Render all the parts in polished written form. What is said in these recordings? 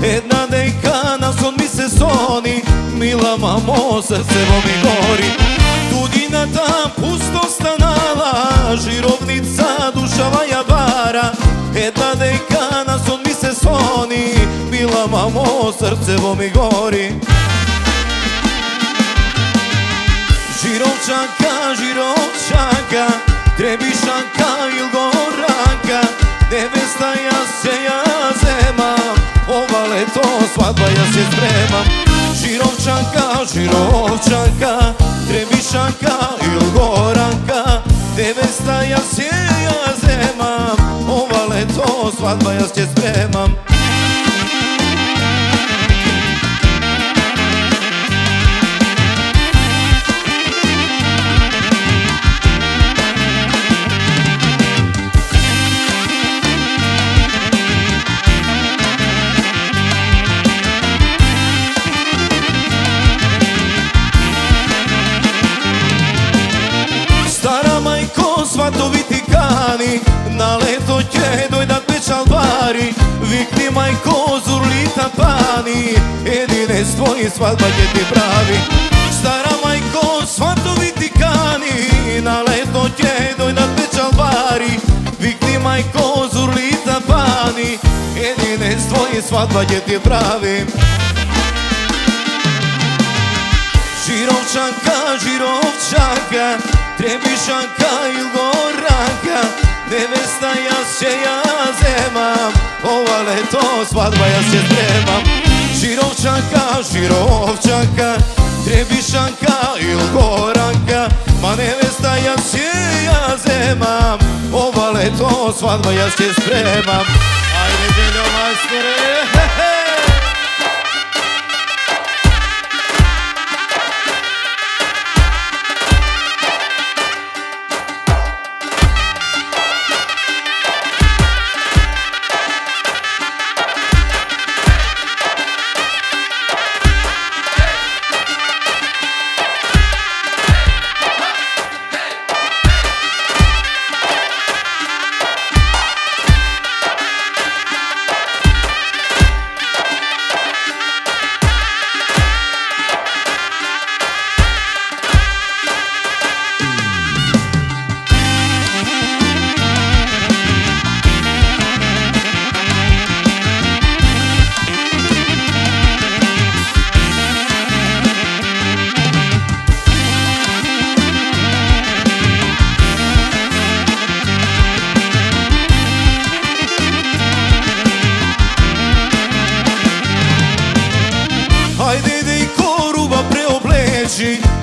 Jedna dejka na son mi se soni, mila mamo, srce vo mi gori. Tudina tam pusto stanala, žirovnica dušava jadvara. Jedna dejka na son mi se soni, mila mamo, srce vo mi gori. Žirovčanka, žirovčanka, Trebišanka il Goranka, nevesta ja se ja zemam, ova leto svadba ja se spremam. Žirovčanka, žirovčanka, Trebišanka il Goranka, nevesta ja se ja zemam, ova leto svadba ja se spremam. Svatoviti kani, na leto će dojdat pečalvari. Vikni majko, zurlita pani, jedinstvo i svadba će ti pravi. Stara majko, svatoviti kani, na leto će dojdat pečalvari. Vikni majko, zurlita pani, jedinstvo i svadba će ti pravi. Žirovčanka, žirovčanka, Trebišanka il Goranka, nevesta ja se ja zemam, ova leto svadba ja se spremam. Žirovčanka, žirovčanka, Trebišanka il Goranka, ma nevesta ja se ja zemam, ova leto svadba ja se spremam. Ajde Đeljo majstore, hehe!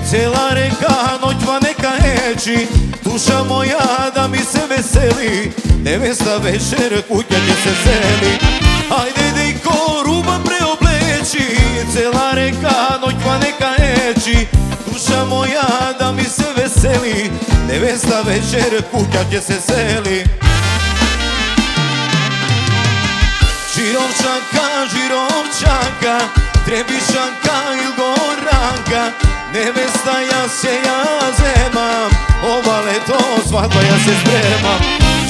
Cijela reka noćva neka heći, duša moja da mi se veseli, nevesta večer kuća će se seli. Ajde dejko ruba preobleći, cijela reka noćva neka heći, duša moja da mi se veseli, nevesta večer kuća će se seli. Žirovčanka, žirovčanka, Trebišanka il Goranka, nevesta ja se ja zemam, ova leto svadba ja se spremam.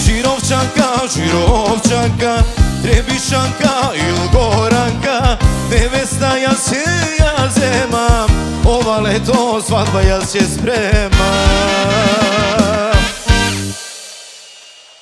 Žirovčanka, žirovčanka, Trebišanka il Goranka, nevesta ja se ja zemam, ova leto svadba ja se spremam.